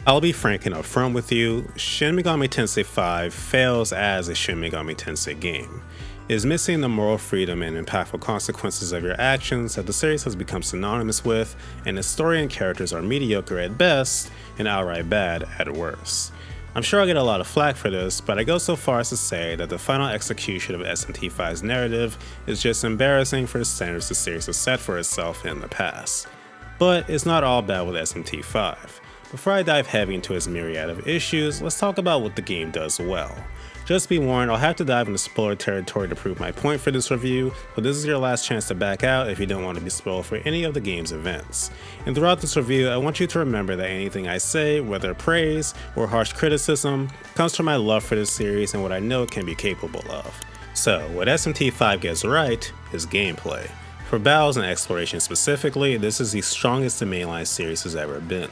I'll be frank and upfront with you, Shin Megami Tensei V fails as a Shin Megami Tensei game. It is missing the moral freedom and impactful consequences of your actions that the series has become synonymous with, and its story and characters are mediocre at best and outright bad at worst. I'm sure I'll get a lot of flack for this, but I go so far as to say that the final execution of SMT V's narrative is just embarrassing for the standards the series has set for itself in the past. But it's not all bad with SMT V. Before I dive heavy into its myriad of issues, let's talk about what the game does well. Just be warned, I'll have to dive into spoiler territory to prove my point for this review, but this is your last chance to back out if you don't want to be spoiled for any of the game's events. And throughout this review, I want you to remember that anything I say, whether praise or harsh criticism, comes from my love for this series and what I know it can be capable of. So, what SMT V gets right is gameplay. For battles and exploration specifically, this is the strongest the mainline series has ever been.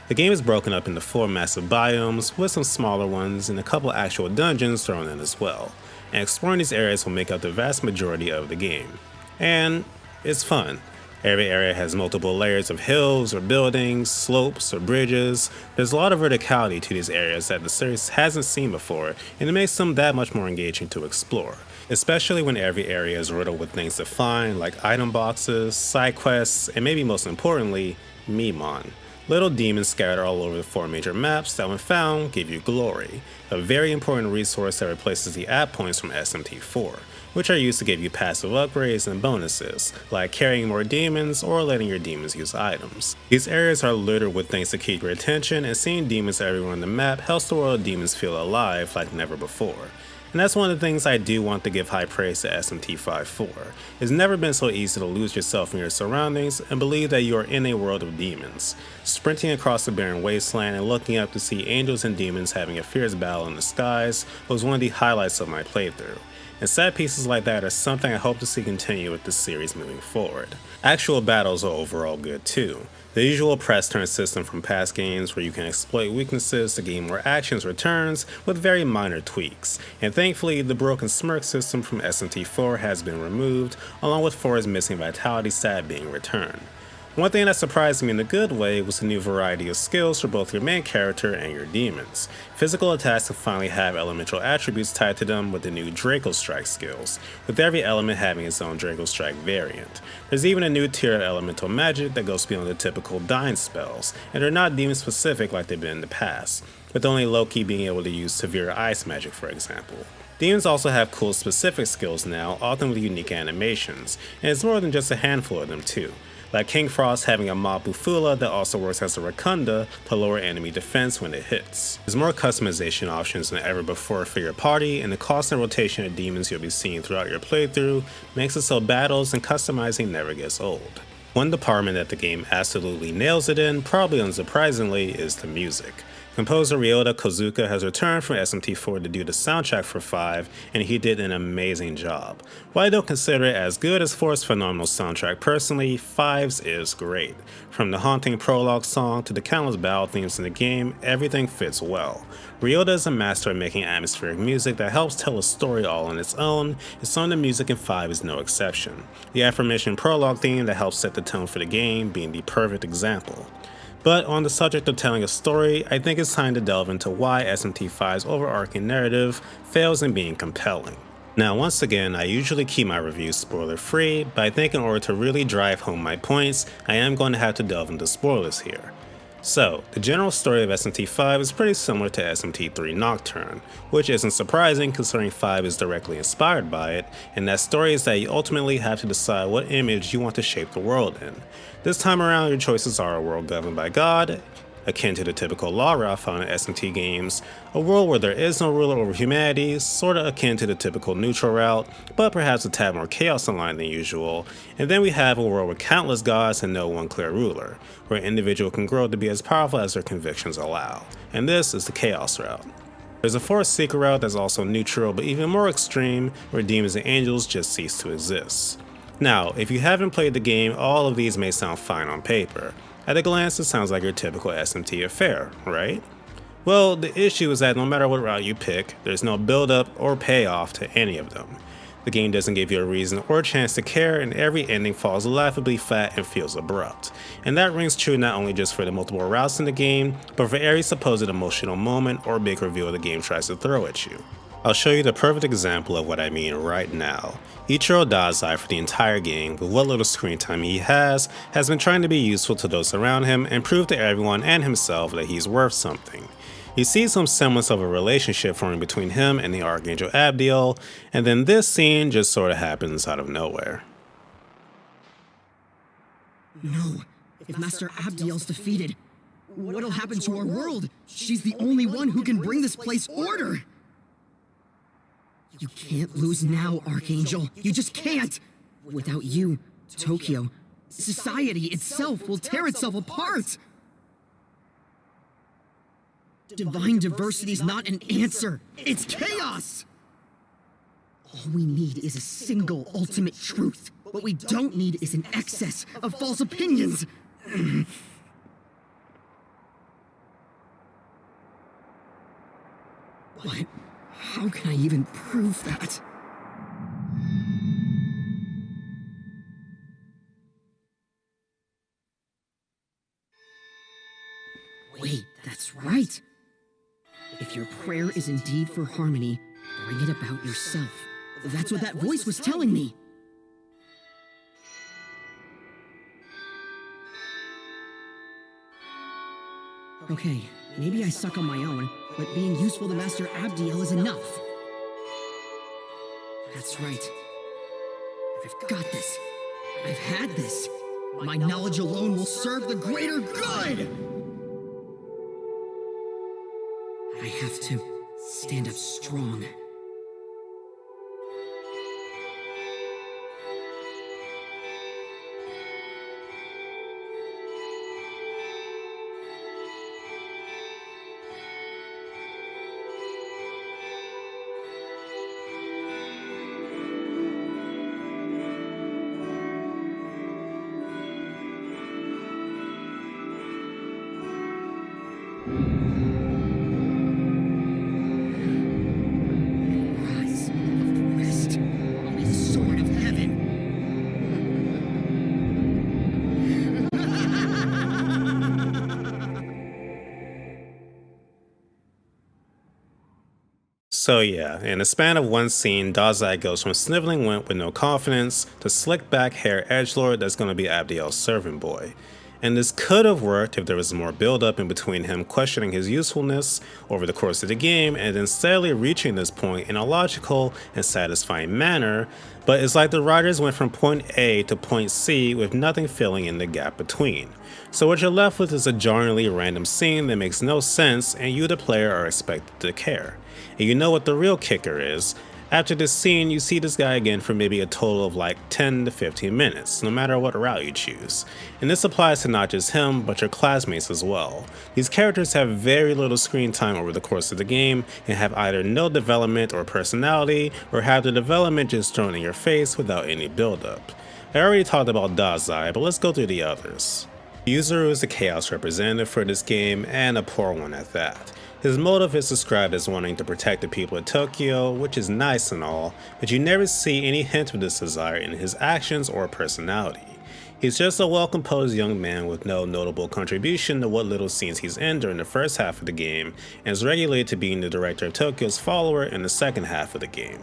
The game is broken up into 4 massive biomes, with some smaller ones and a couple actual dungeons thrown in as well, and exploring these areas will make up the vast majority of the game. And it's fun. Every area has multiple layers of hills or buildings, slopes or bridges. There's a lot of verticality to these areas that the series hasn't seen before, and it makes them that much more engaging to explore, especially when every area is riddled with things to find like item boxes, side quests, and maybe most importantly, Memon. Little demons scattered all over the 4 major maps that when found give you glory, a very important resource that replaces the add points from SMT IV, which are used to give you passive upgrades and bonuses, like carrying more demons or letting your demons use items. These areas are littered with things to keep your attention, and seeing demons everywhere on the map helps the world of demons feel alive like never before. And that's one of the things I do want to give high praise to SMT V for. It's never been so easy to lose yourself in your surroundings and believe that you are in a world of demons. Sprinting across the barren wasteland and looking up to see angels and demons having a fierce battle in the skies was one of the highlights of my playthrough. And set pieces like that are something I hope to see continue with this series moving forward. Actual battles are overall good too. The usual press turn system from past games where you can exploit weaknesses to gain more actions returns with very minor tweaks, and thankfully the broken smirk system from SMT IV has been removed, along with 4's missing vitality stat being returned. One thing that surprised me in a good way was the new variety of skills for both your main character and your demons. Physical attacks will finally have elemental attributes tied to them with the new Draco Strike skills, with every element having its own Draco Strike variant. There's even a new tier of elemental magic that goes beyond the typical dying spells, and they're not demon specific like they've been in the past, with only Loki being able to use severe ice magic for example. Demons also have cool specific skills now, often with unique animations, and it's more than just a handful of them too, like King Frost having a mob Bufula that also works as a Rakunda to lower enemy defense when it hits. There's more customization options than ever before for your party, and the constant rotation of demons you'll be seeing throughout your playthrough makes it so battles and customizing never gets old. One department that the game absolutely nails it in, probably unsurprisingly, is the music. Composer Ryota Kozuka has returned from SMT IV to do the soundtrack for 5, and he did an amazing job. While I don't consider it as good as 4's phenomenal soundtrack personally, 5's is great. From the haunting prologue song to the countless battle themes in the game, everything fits well. Ryota is a master of making atmospheric music that helps tell a story all on its own, and some of the music in 5 is no exception. The aforementioned prologue theme that helps set the tone for the game being the perfect example. But on the subject of telling a story, I think it's time to delve into why SMT V's overarching narrative fails in being compelling. Now once again, I usually keep my reviews spoiler free, but I think in order to really drive home my points, I am going to have to delve into spoilers here. So, the general story of SMT V is pretty similar to SMT III Nocturne, which isn't surprising considering 5 is directly inspired by it, and that story is that you ultimately have to decide what image you want to shape the world in. This time around, your choices are a world governed by God, akin to the typical law route found in SMT games, a world where there is no ruler over humanity, sorta akin to the typical neutral route, but perhaps a tad more chaos online than usual, and then we have a world with countless gods and no one clear ruler, where an individual can grow to be as powerful as their convictions allow, and this is the chaos route. There's a fourth secret route that's also neutral but even more extreme, where demons and angels just cease to exist. Now, if you haven't played the game, all of these may sound fine on paper. At a glance, it sounds like your typical SMT affair, right? Well, the issue is that no matter what route you pick, there's no build-up or payoff to any of them. The game doesn't give you a reason or chance to care, and every ending falls laughably flat and feels abrupt. And that rings true not only just for the multiple routes in the game, but for every supposed emotional moment or big reveal the game tries to throw at you. I'll show you the perfect example of what I mean right now. Ichiro Dazai for the entire game, with what little screen time he has been trying to be useful to those around him and prove to everyone and himself that he's worth something. You see some semblance of a relationship forming between him and the Archangel Abdiel, and then this scene just sorta happens out of nowhere. No, if Master Abdiel's defeated, what'll happen to our world? She's the only one who can bring this place order! You can't lose now, Archangel. You just can't! Without you, Tokyo, society itself will tear itself apart! Divine diversity's not an answer. It's chaos! All we need is a single ultimate truth. What we don't need is an excess of false opinions. But how can I even prove that? Wait, that's right. If your prayer is indeed for harmony, bring it about yourself. That's what that voice was telling me. Okay, maybe I suck on my own, but being useful to Master Abdiel is enough. That's right. I've got this. I've had this. My knowledge alone will serve the greater good! I have to stand up strong. So yeah, in the span of one scene, Dazai goes from sniveling wimp with no confidence to slick back hair edgelord that's gonna be Abdiel's servant boy. And this could have worked if there was more build up in between him questioning his usefulness over the course of the game and then steadily reaching this point in a logical and satisfying manner, but it's like the writers went from point A to point C with nothing filling in the gap between. So what you're left with is a jarringly random scene that makes no sense and you the player are expected to care. And you know what the real kicker is. After this scene, you see this guy again for maybe a total of like 10 to 15 minutes, no matter what route you choose. And this applies to not just him, but your classmates as well. These characters have very little screen time over the course of the game and have either no development or personality, or have the development just thrown in your face without any build-up. I already talked about Dazai, but let's go through the others. Yuzuru is the Chaos representative for this game, and a poor one at that. His motive is described as wanting to protect the people of Tokyo, which is nice and all, but you never see any hint of this desire in his actions or personality. He's just a well-composed young man with no notable contribution to what little scenes he's in during the first half of the game, and is regulated to being the director of Tokyo's follower in the second half of the game.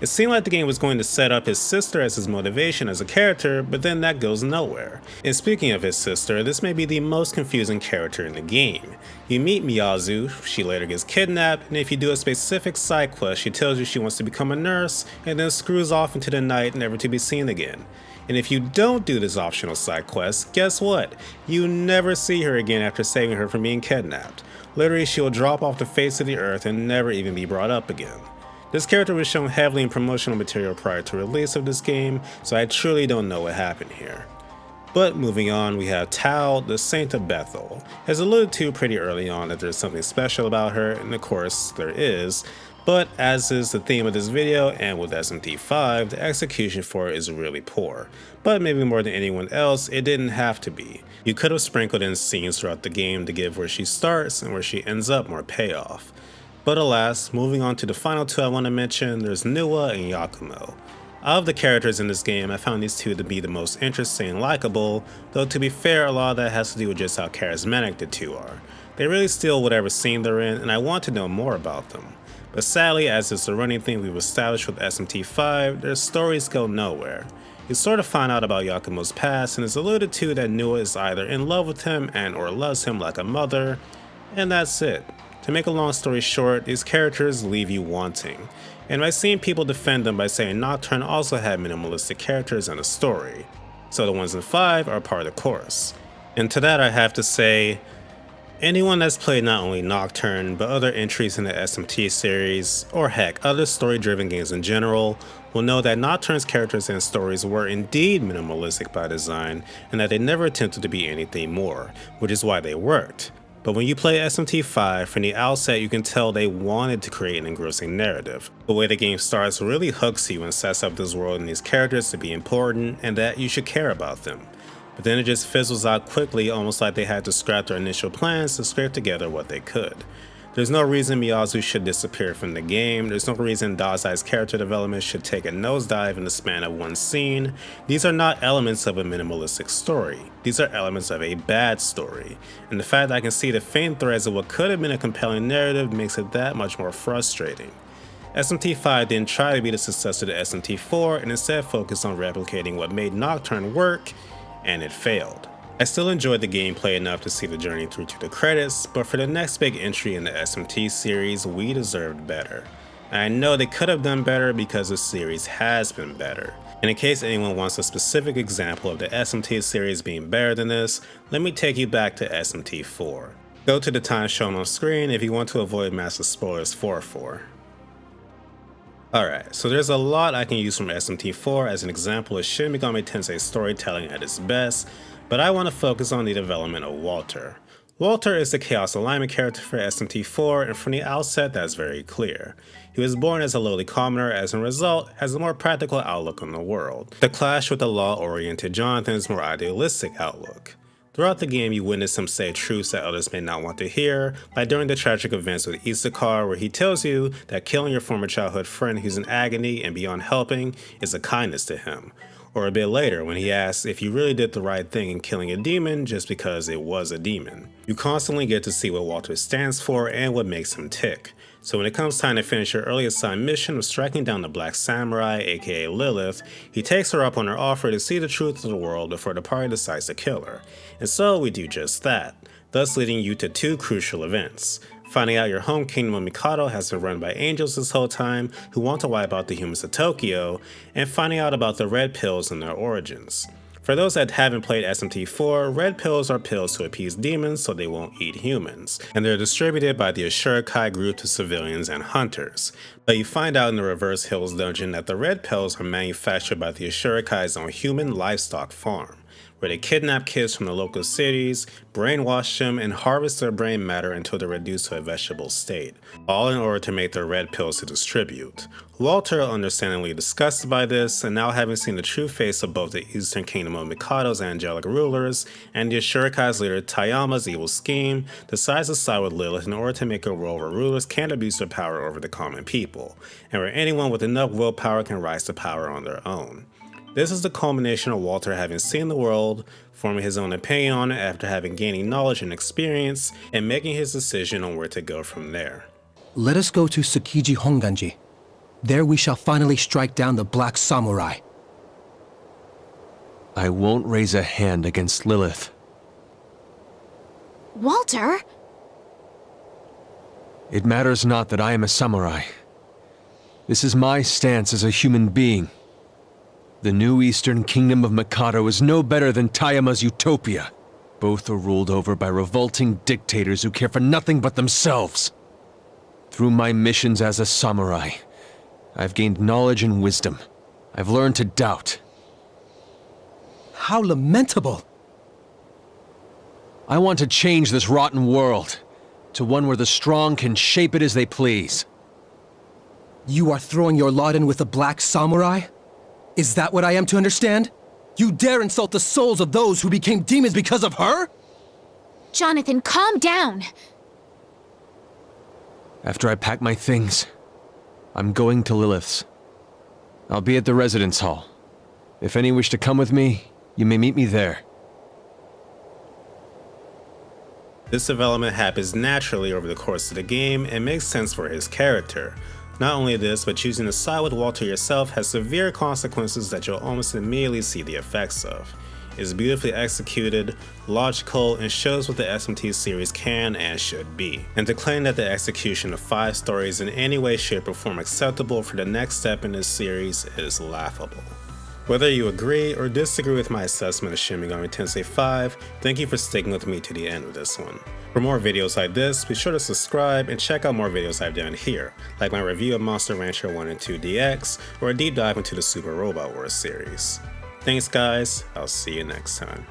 It seemed like the game was going to set up his sister as his motivation as a character, but then that goes nowhere. And speaking of his sister, this may be the most confusing character in the game. You meet Miyazu, she later gets kidnapped, and if you do a specific side quest, she tells you she wants to become a nurse, and then screws off into the night never to be seen again. And if you don't do this optional side quest, guess what? You never see her again after saving her from being kidnapped. Literally, she will drop off the face of the earth and never even be brought up again. This character was shown heavily in promotional material prior to release of this game, so I truly don't know what happened here. But moving on, we have Tao, the Saint of Bethel. As alluded to pretty early on that there's something special about her, and of course there is, but as is the theme of this video and with SMT IV, the execution for it is really poor. But maybe more than anyone else, it didn't have to be. You could have sprinkled in scenes throughout the game to give where she starts and where she ends up more payoff. But alas, moving on to the final two I want to mention, there's Nuwa and Yakumo. Of the characters in this game, I found these two to be the most interesting and likable, though to be fair, a lot of that has to do with just how charismatic the two are. They really steal whatever scene they're in, and I want to know more about them. But sadly, as is the running thing we've established with SMT V, their stories go nowhere. You sort of find out about Yakumo's past, and it's alluded to that Nua is either in love with him and or loves him like a mother, and that's it. To make a long story short, these characters leave you wanting. And I've seen people defend them by saying Nocturne also had minimalistic characters and a story, so the ones in 5 are part of the course. And to that I have to say, anyone that's played not only Nocturne, but other entries in the SMT series, or heck, other story-driven games in general, will know that Nocturne's characters and stories were indeed minimalistic by design, and that they never attempted to be anything more, which is why they worked. But when you play SMT V, from the outset you can tell they wanted to create an engrossing narrative. The way the game starts really hooks you and sets up this world and these characters to be important and that you should care about them. But then it just fizzles out quickly, almost like they had to scrap their initial plans to scrape together what they could. There's no reason Miyazu should disappear from the game, there's no reason Dazai's character development should take a nosedive in the span of one scene. These are not elements of a minimalistic story, these are elements of a bad story, and the fact that I can see the faint threads of what could have been a compelling narrative makes it that much more frustrating. SMT V didn't try to be the successor to SMT IV and instead focused on replicating what made Nocturne work, and it failed. I still enjoyed the gameplay enough to see the journey through to the credits, but for the next big entry in the SMT series, we deserved better. And I know they could have done better because the series has been better. And in case anyone wants a specific example of the SMT series being better than this, let me take you back to SMT IV. Go to the time shown on screen if you want to avoid massive spoilers for 4. Alright, so there's a lot I can use from SMT IV as an example of Shin Megami Tensei storytelling at its best, but I want to focus on the development of Walter. Walter is the Chaos Alignment character for SMT IV, and from the outset that's very clear. He was born as a lowly commoner, as a result, has a more practical outlook on the world. The clash with the law-oriented Jonathan's more idealistic outlook. Throughout the game, you witness him say truths that others may not want to hear, like during the tragic events with Isakar, where he tells you that killing your former childhood friend who's in agony and beyond helping is a kindness to him. Or a bit later when he asks if you really did the right thing in killing a demon just because it was a demon. You constantly get to see what Walter stands for and what makes him tick. So when it comes time to finish your early assigned mission of striking down the Black Samurai, aka Lilith, he takes her up on her offer to see the truth of the world before the party decides to kill her. And so we do just that, thus leading you to 2 crucial events. Finding out your home kingdom of Mikado has been run by angels this whole time who want to wipe out the humans of Tokyo, and finding out about the red pills and their origins. For those that haven't played SMT IV, red pills are pills to appease demons so they won't eat humans, and they're distributed by the Ashurakai group to civilians and hunters. But you find out in the Reverse Hills dungeon that the red pills are manufactured by the Ashurakai's own human livestock farm, where they kidnap kids from the local cities, brainwash them, and harvest their brain matter until they're reduced to a vegetable state, all in order to make their red pills to distribute. Walter, understandably disgusted by this, and now having seen the true face of both the Eastern Kingdom of Mikado's angelic rulers and the Ashurakai's leader Tayama's evil scheme, decides to side with Lilith in order to make a world where rulers can't abuse their power over the common people, and where anyone with enough willpower can rise to power on their own. This is the culmination of Walter having seen the world, forming his own opinion on it after having gaining knowledge and experience, and making his decision on where to go from there. Let us go to Tsukiji Honganji. There we shall finally strike down the Black Samurai. I won't raise a hand against Lilith. Walter? It matters not that I am a samurai. This is my stance as a human being. The new Eastern Kingdom of Mikado is no better than Tayama's utopia. Both are ruled over by revolting dictators who care for nothing but themselves. Through my missions as a samurai, I've gained knowledge and wisdom. I've learned to doubt. How lamentable! I want to change this rotten world to one where the strong can shape it as they please. You are throwing your lot in with the Black Samurai? Is that what I am to understand? You dare insult the souls of those who became demons because of her? Jonathan, calm down! After I pack my things, I'm going to Lilith's. I'll be at the residence hall. If any wish to come with me, you may meet me there. This development happens naturally over the course of the game and makes sense for his character. Not only this, but choosing to side with Walter yourself has severe consequences that you'll almost immediately see the effects of. It is beautifully executed, logical, and shows what the SMT series can and should be. And to claim that the execution of 5 stories in any way, shape, or form acceptable for the next step in this series is laughable. Whether you agree or disagree with my assessment of Shin Megami Tensei 5, thank you for sticking with me to the end of this one. For more videos like this, be sure to subscribe and check out more videos I've done here, like my review of Monster Rancher 1 and 2 DX, or a deep dive into the Super Robot Wars series. Thanks guys, I'll see you next time.